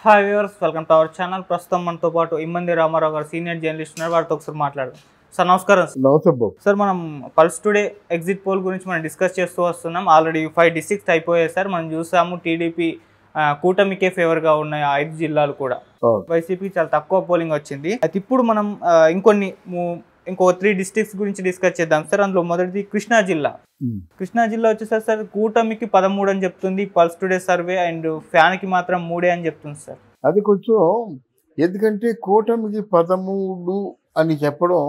Hi viewers, welcome to our channel. ప్రస్తుతం మనతో పాటు ఇమ్మంది రామారావు గారు సీనియర్ జర్నలిస్ట్ ఉన్నారు. వారితో ఒకసారి మాట్లాడదాం. సార్ నమస్కారం. సార్ మనం పల్స్ టుడే ఎగ్జిట్ పోల్ గురించి మనం డిస్కస్ చేస్తూ వస్తున్నాం. ఆల్రెడీ 5 డిస్ట్రిక్ట్స్ అయిపోయాయి సార్. మనం చూసాము టీడీపీ కూటమికే ఫేవర్గా ఉన్నాయి 5 జిల్లాలు కూడా. వైసీపీకి చాలా తక్కువ పోలింగ్ వచ్చింది. అయితే ఇప్పుడు మనం ఇంకో 3 డిస్ట్రిక్ట్స్ గురించి డిస్కస్ చేద్దాం సార్. అందులో మొదటిది కృష్ణా జిల్లా. కృష్ణా జిల్లా వచ్చేసరి సార్ కూటమికి 13 అని చెప్తుంది పల్స్ టుడే సర్వే, అండ్ ఫ్యాన్కి మాత్రం 3 అని చెప్తుంది సార్. అది కొంచెం ఎందుకంటే కూటమికి 13 అని చెప్పడం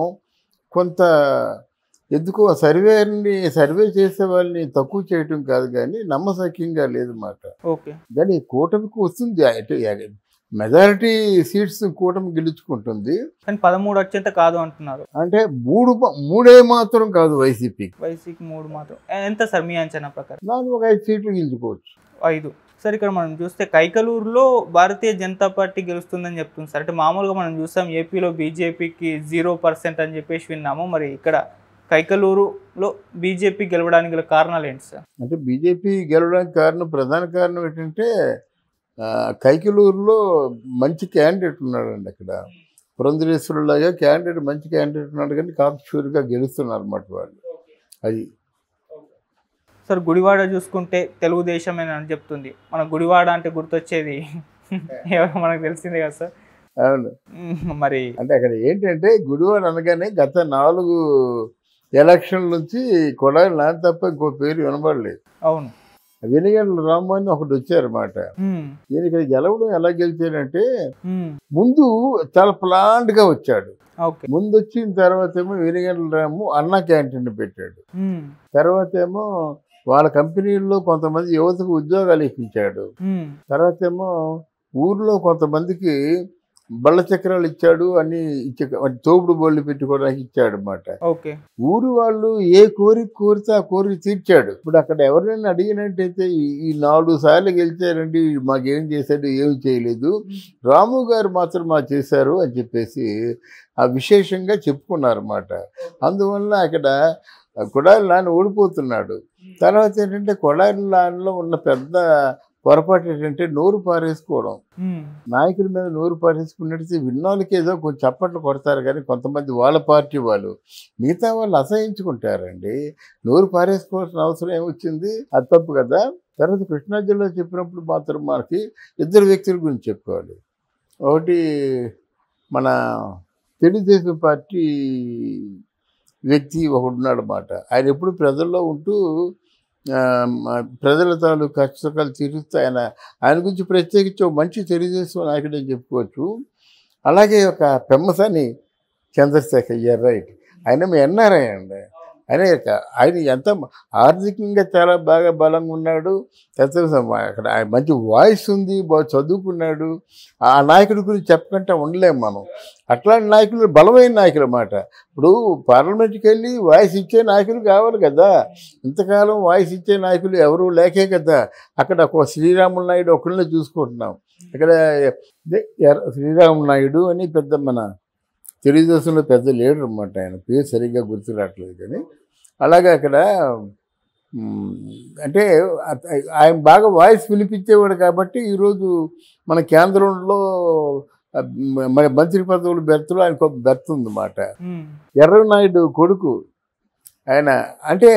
కొంత ఎందుకో సర్వే చేసే వాళ్ళని తక్కువ చేయటం కాదు, కానీ నమ్మశక్యంగా లేదు మాట. ఓకే, కానీ కూటమికి వస్తుంది, అంటే మెజారిటీ సీట్స్ కూటమి గెలుచుకుంటుంది, కానీ 13 వచ్చేంత కాదు అంటున్నారు. అంటే మూడే మాత్రం కాదు వైసీపీకి 3 మాత్రం. ఎంత సార్ మీ అంచనా ప్రకారం? నాకు ఒక 5 సీట్లు గెలుచుకోవచ్చు. 5 సార్. ఇక్కడ మనం చూస్తే కైకలూరులో భారతీయ జనతా పార్టీ గెలుస్తుందని చెప్తుంది సార్. అంటే మామూలుగా మనం చూసాం ఏపీలో బీజేపీకి 0% అని చెప్పేసి విన్నాము. మరి ఇక్కడ కైకలూరులో బీజేపీ గెలవడానికి గల కారణాలు ఏంటి సార్? అంటే బీజేపీ గెలవడానికి ప్రధాన కారణం ఏంటంటే కైకలూరులో మంచి క్యాండిడేట్ ఉన్నాడండి. అక్కడ పురంధరేశ్వరులాగా మంచి క్యాండిడేట్ ఉన్నాడు, కానీ కాంక్షూరుగా గెలుస్తున్నారు అన్నమాట వాళ్ళు. అది సార్ గుడివాడ చూసుకుంటే తెలుగుదేశమేనా అని చెప్తుంది. మన గుడివాడ అంటే గుర్తొచ్చేది ఎవరో మనకు తెలిసిందే కదా సార్. అవును, మరి అంటే అక్కడ ఏంటంటే గుడివాడ అనగానే గత 4 ఎలక్షన్ల నుంచి కొడాలి నాన్న తప్ప ఇంకో పేరు వినబడలేదు. అవును, వెనిగండ్ల రామ్మోహన్ ఒకటి వచ్చారన్నమాట. ఈయన ఇక్కడ గెలవడం ఎలా గెలిచాడంటే ముందు చాలా ప్లాంట్ గా వచ్చాడు. ముందు వచ్చిన తర్వాత ఏమో వెనిగండ్ల రాము అన్నా క్యాంటీన్ పెట్టాడు. తర్వాత ఏమో వాళ్ళ కంపెనీల్లో కొంతమంది యువతకు ఉద్యోగాలు ఇప్పించాడు. తర్వాత ఏమో ఊర్లో కొంతమందికి బళ్ళ చక్రాలు ఇచ్చాడు, అన్ని తోపుడు బళ్ళు పెట్టుకోవడానికి ఇచ్చాడు అన్నమాట. ఊరు వాళ్ళు ఏ కోరిక కోరితే ఆ కోరిక తీర్చాడు. ఇప్పుడు అక్కడ ఎవరైనా అడిగినట్టయితే ఈ 4 సార్లు గెలిచారండి, మాకేం చేశాడు, ఏమి చేయలేదు, రాము గారు మాత్రం మా చేశారు అని చెప్పేసి ఆ విశేషంగా చెప్పుకున్నారు అన్నమాట. అందువల్ల అక్కడ కొడాలి నాన్న ఓడిపోతున్నాడు. తర్వాత ఏంటంటే కొడాలి నాన్నలో ఉన్న పెద్ద పొరపాటు ఏంటంటే నోరు పారేసుకోవడం. నాయకుల మీద నోరు పారేసుకున్నట్టు విన్నోళ్ళకి ఏదో కొంచెం చప్పట్లు కొడతారు, కానీ కొంతమంది వాళ్ళ పార్టీ వాళ్ళు మిగతా వాళ్ళు అసహించుకుంటారండి. నోరు పారేసుకోవాల్సిన అవసరం ఏమొచ్చింది? అది తప్పు కదా. తర్వాత కృష్ణా జిల్లా చెప్పినప్పుడు మాత్రం మనకి 2 వ్యక్తుల గురించి చెప్పుకోవాలి. ఒకటి మన తెలుగుదేశం పార్టీ వ్యక్తి ఒకడు ఉన్నాడు అన్నమాట. ఆయన ఎప్పుడు ప్రజల్లో ఉంటూ ప్రజల తాలూకు కష్టకాలు తీరుస్తూ ఆయన గురించి ప్రత్యేకించి మంచి తెలుగుదేశం నాయకుడు అని చెప్పుకోవచ్చు. అలాగే ఒక పెమ్మసాని చంద్రశేఖర్ రైట్, ఆయన ఎన్ఆర్ఐ అండి. ఆయన ఎంత ఆర్థికంగా చాలా బాగా బలంగా ఉన్నాడు. అక్కడ మంచి వాయిస్ ఉంది, బాగా చదువుకున్నాడు. ఆ నాయకుడి గురించి చెప్పకుండా ఉండలేము మనం. అట్లాంటి నాయకులు బలమైన నాయకులు అన్నమాట. ఇప్పుడు పార్లమెంట్కి వెళ్ళి వాయిస్ ఇచ్చే నాయకులు కావాలి కదా. ఇంతకాలం వాయిస్ ఇచ్చే నాయకులు ఎవరు లేకే కదా. అక్కడ ఒక శ్రీరాములు నాయుడు ఒకళ్ళనే చూసుకుంటున్నాం. ఇక్కడ శ్రీరాములు నాయుడు అని పెద్ద మన తెలుగుదేశంలో పెద్ద లీడర్ అన్నమాట. ఆయన పేరు సరిగ్గా గుర్తు రావట్లేదు, కానీ అలాగే అక్కడ అంటే ఆయన బాగా వాయిస్ వినిపించేవాడు కాబట్టి ఈరోజు మన కేంద్రంలో మన మంత్రి పదవులు బెర్త్లో ఆయనకు ఒక బెర్త్ ఉందన్నమాట. ఎర్రనాయుడు కొడుకు ఆయన. అంటే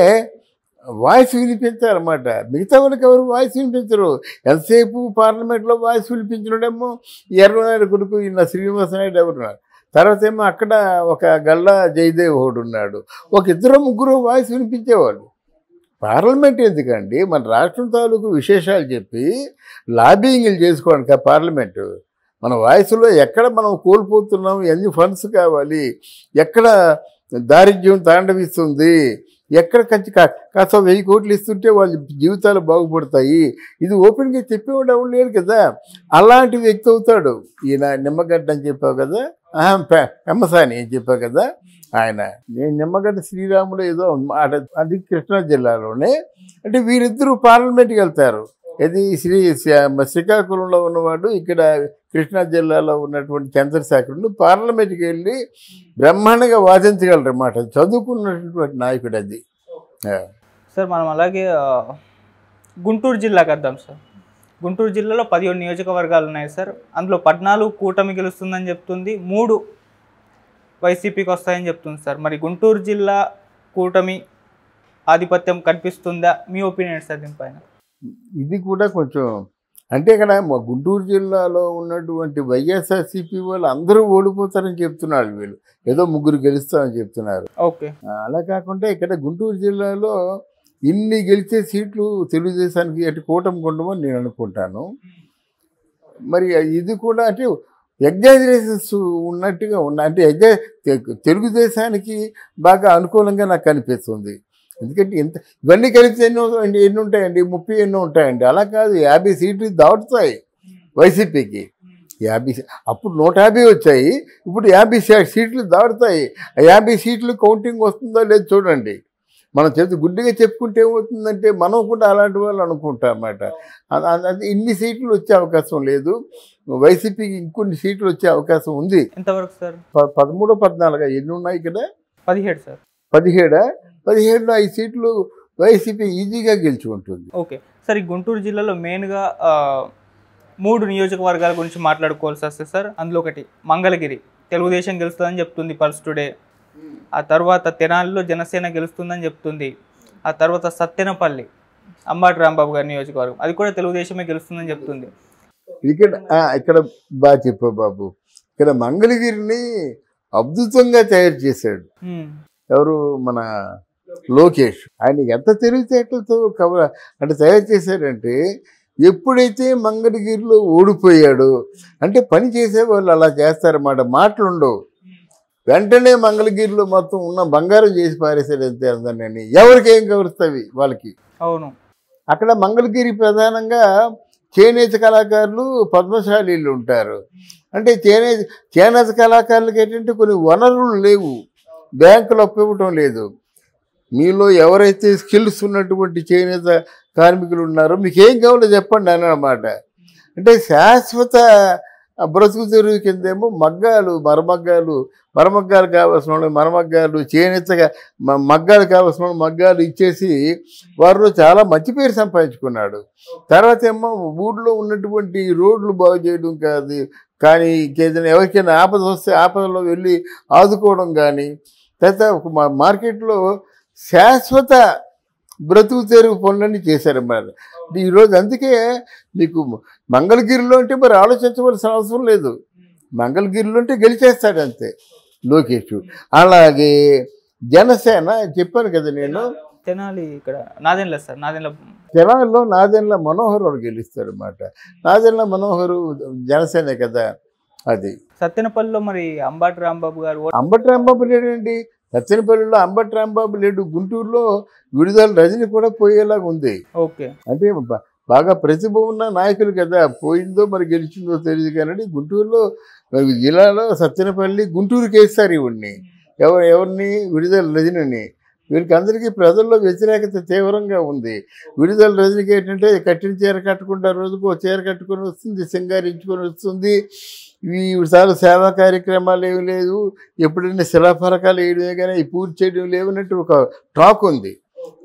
వాయిస్ వినిపించారన్నమాట. మిగతా వాళ్ళకి ఎవరు వాయిస్ వినిపించరు. ఎంతసేపు పార్లమెంట్లో వాయిస్ వినిపించడమేమో ఎర్రనాయుడు కొడుకు ఈయన శ్రీనివాసనాయుడు ఎవరున్నారు. తర్వాత ఏమో అక్కడ ఒక గల్లా జయదేవ్ ఒకడు ఉన్నాడు. ఒక 2-3 వాయిస్ వినిపించేవాళ్ళు. పార్లమెంట్ ఎందుకండి, మన రాష్ట్రం తాలూకు విశేషాలు చెప్పి లాబింగ్లు చేసుకోవడానికి పార్లమెంటు. మన వాయిస్లో ఎక్కడ మనం కోల్పోతున్నాం, ఎన్ని ఫండ్స్ కావాలి, ఎక్కడ దారిద్ర్యం తాండవిస్తుంది, ఎక్కడ కాస్త 1000 కోట్లు ఇస్తుంటే వాళ్ళ జీవితాలు బాగుపడతాయి, ఇది ఓపెన్గా చెప్పేవాడు ఎవరు లేరు కదా. అలాంటి వ్యక్తి అవుతాడు ఈయన. నిమ్మగడ్డ అని చెప్పావు కదా, పెమ్మసాని అని చెప్పావు కదా ఆయన. నేను నిమ్మగడ్డ శ్రీరాములు ఏదో అది కృష్ణా జిల్లాలోనే. అంటే వీరిద్దరూ పార్లమెంట్కి వెళ్తారు. ఇది శ్రీకాకుళంలో ఉన్నవాడు, ఇక్కడ కృష్ణా జిల్లాలో ఉన్నటువంటి చంద్రశేఖరుడు పార్లమెంట్కి వెళ్ళి బ్రహ్మాండంగా వాదించగలరు అన్నమాట. చదువుకున్నటువంటి నాయకుడు అది. సార్ మనం అలాగే గుంటూరు జిల్లాకి వద్దాం సార్. గుంటూరు జిల్లాలో 17 నియోజకవర్గాలు ఉన్నాయి సార్. అందులో 14 కూటమి గెలుస్తుందని చెప్తుంది, 3 వైసీపీకి వస్తాయని చెప్తుంది సార్. మరి గుంటూరు జిల్లా కూటమి ఆధిపత్యం కనిపిస్తుందా? మీ ఒపీనియన్ సార్ దీనిపైన? ఇది కూడా కొంచెం అంటే ఇక్కడ మా గుంటూరు జిల్లాలో ఉన్నటువంటి వైఎస్ఆర్సీపీ వాళ్ళు అందరూ ఓడిపోతారని చెప్తున్నారు, వీళ్ళు ఏదో 3 గెలుస్తామని చెప్తున్నారు. ఓకే, అలా కాకుండా ఇక్కడ గుంటూరు జిల్లాలో ఇన్ని గెలిచే సీట్లు తెలుగుదేశానికి అటు కూటమి ఉండమని నేను అనుకుంటాను. మరి ఇది కూడా అంటే ఎగ్జాజరేషన్స్ ఉన్నట్టుగా ఉన్నాయి. అంటే తెలుగుదేశానికి బాగా అనుకూలంగా నాకు అనిపిస్తుంది. ఎందుకంటే ఇవన్నీ కలిసి ఎన్ని ఉంటాయండి, 30 ఎన్నో ఉంటాయండి. అలా కాదు, 50 సీట్లు దాటుతాయి వైసీపీకి. 50 అప్పుడు 150 వచ్చాయి, ఇప్పుడు 50 సీట్లు దాటుతాయి. 50 సీట్లు కౌంటింగ్ వస్తుందో లేదో చూడండి. మనం గుడ్డిగా చెప్పుకుంటే ఏమవుతుందంటే మనం కూడా అలాంటి వాళ్ళు అనుకుంటాం అన్నమాట. అది ఇన్ని సీట్లు వచ్చే అవకాశం లేదు, వైసీపీకి ఇంకొన్ని సీట్లు వచ్చే అవకాశం ఉంది. ఎంతవరకు సార్? 13, 14 ఎన్ని ఉన్నాయి ఇక్కడ? 17 సార్. 17లో 5 సీట్లు వైసీపీ ఈజీగా గెలుచుకుంటుంది. ఓకే సార్, ఈ గుంటూరు జిల్లాలో మెయిన్గా 3 నియోజకవర్గాల గురించి మాట్లాడుకోవాల్సి వస్తే సార్, అందులో ఒకటి మంగళగిరి తెలుగుదేశం గెలుస్తుందని చెప్తుంది పల్స్ టుడే. ఆ తర్వాత తెనాలిలో జనసేన గెలుస్తుందని చెప్తుంది. ఆ తర్వాత సత్తెనపల్లి అంబటి రాంబాబు గారి నియోజకవర్గం, అది కూడా తెలుగుదేశమే గెలుస్తుందని చెప్తుంది. ఇక్కడ బాగా చెప్పావు బాబు. ఇక్కడ మంగళగిరిని అద్భుతంగా తయారు చేశాడు ఎవరు, మన లోకేష్. ఆయన ఎంత తెలివితేటలతో అంటే తయారు చేశాడంటే, ఎప్పుడైతే మంగళగిరిలో ఓడిపోయాడో అంటే పని చేసే వాళ్ళు అలా చేస్తారన్నమాట, మాటలు ఉండవు. వెంటనే మంగళగిరిలో మొత్తం ఉన్న బంగారం చేసి పారేసాడు అంతే అందరినీ. ఎవరికి ఏం గౌరవస్తావి వాళ్ళకి. అవును, అక్కడ మంగళగిరి ప్రధానంగా చేనేత కళాకారులు, పద్మశాలీలు ఉంటారు. అంటే చేనేత కళాకారులకి ఏంటంటే కొన్ని వనరులు లేవు, బ్యాంకులు అప్పివ్వటం లేదు. మీలో ఎవరైతే స్కిల్స్ ఉన్నటువంటి చేనేత కార్మికులు ఉన్నారో మీకు ఏం కావాలో చెప్పండి అన్నమాట. అంటే శాశ్వత బ్రతుకు తెరువు కిందేమో మగ్గాలు, మరమగ్గాలు కావాల్సిన వాళ్ళు మరమగ్గాలు, చేనేతగా మగ్గాలు కావాల్సిన వాళ్ళు మగ్గాలు ఇచ్చేసి వారిలో చాలా మంచి పేరు సంపాదించుకున్నాడు. తర్వాత ఏమో ఊళ్ళో ఉన్నటువంటి రోడ్లు బాగు చేయడం కాదు, కానీ ఇంకేదైనా ఎవరికైనా ఆపద వస్తే ఆపదలో వెళ్ళి ఆదుకోవడం కానీ, తర్వాత ఒక మార్కెట్లో శాశ్వత బ్రతుకు తెరువు పనులన్నీ చేశారన్నమాట. ఈరోజు అందుకే మీకు మంగళగిరిలో అంటే మరి ఆలోచించవలసిన అవసరం లేదు, మంగళగిరిలో అంటే గెలిచేస్తాడు అంతే లోకేష్. అలాగే జనసేన చెప్పాను కదా నేను, తెనాలి ఇక్కడ నాదెండ్ల సార్, తెనాలిలో నాదెండ్ల మనోహర్ వాడు గెలుస్తాడు అన్నమాట. నాదెండ్ల మనోహరు జనసేనే కదా. అది సత్తెనపల్లిలో మరి అంబటి రాంబాబు గారు. అంబటి రాంబాబు లేడండి సత్తెనపల్లిలో, అంబటి రాంబాబు లేడు. గుంటూరులో విడుదల రజని కూడా పోయేలాగా ఉంది. ఓకే, అంటే బాగా ప్రతిభ ఉన్న నాయకులు కదా, పోయిందో మరి గెలిచిందో తెలియదు కానీ గుంటూరులో జిల్లాలో సత్తెనపల్లి గుంటూరుకి వేస్తారు ఇవన్నీ. ఎవరిని? విడుదల రజనిని. వీరికి అందరికీ ప్రజల్లో వ్యతిరేకత తీవ్రంగా ఉంది. విడుదల రజనికి ఏంటంటే కట్టిన చీర కట్టకుండా రోజుకు చీర కట్టుకొని వస్తుంది, సింగారించుకొని వస్తుంది. ఈసారి సేవా కార్యక్రమాలు ఏమి లేదు, ఎప్పుడైనా శిలాఫలకాలు వేయడమే కానీ ఈ పూర్తి చేయడం లేవన్నట్టు ఒక టాక్ ఉంది.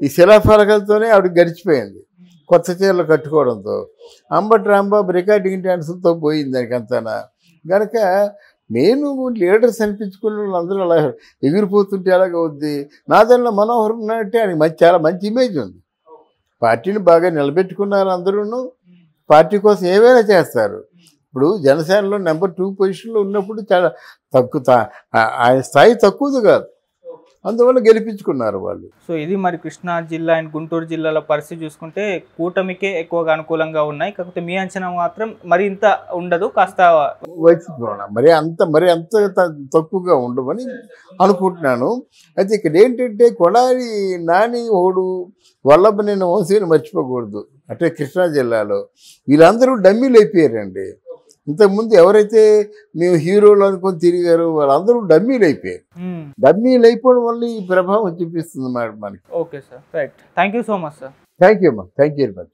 ఈ శిలాఫలకాలతోనే ఆవిడ గడిచిపోయింది కొత్త చీరలు కట్టుకోవడంతో. అంబటి రాంబాబు రికార్డింగ్ డ్యాన్సులతో పోయింది దానికి అంతానా. కనుక నేను లీడర్స్ అనిపించుకున్న వాళ్ళు అందరూ అలా ఎగిరిపోతుంటే ఎలాగ అవుద్ది. నాదెండ్ల మనోహర్ ఉన్నట్టే ఆయనకి చాలా మంచి ఇమేజ్ ఉంది, పార్టీని బాగా నిలబెట్టుకున్నారు. అందరూ పార్టీ కోసం ఏమైనా చేస్తారు. ఇప్పుడు జనసేనలో నెంబర్ 2 పొజిషన్లో ఉన్నప్పుడు చాలా తక్కువ, ఆయన స్థాయి తక్కువది కాదు, అందువల్ల గెలిపించుకున్నారు వాళ్ళు. సో ఇది మరి కృష్ణా జిల్లా అండ్ గుంటూరు జిల్లాల పరిస్థితి చూసుకుంటే కూటమికే ఎక్కువగా అనుకూలంగా ఉన్నాయి. కాకపోతే మీ అంచనా మాత్రం మరి ఇంత ఉండదు, కాస్త వైసీపీ మరి అంత తక్కువగా ఉండవని అనుకుంటున్నాను. అయితే ఇక్కడ ఏంటంటే కొడాలి నాని ఓడు వల్లభనేని వంశీని మర్చిపోకూడదు. అంటే కృష్ణా జిల్లాలో వీళ్ళందరూ డమ్మీలు అయిపోయారండి. ఇంతకుముందు ఎవరైతే మేము హీరోలు అనుకొని తిరిగారో వాళ్ళందరూ డమ్మీలు అయిపోయారు. డమ్మీలు అయిపోవడం వల్ల ఈ ప్రభావం చూపిస్తుంది మనకి. Okay sir, right. Thank you so much sir. Thank you అమ్మా, థ్యాంక్ యూ వెరీ మచ్.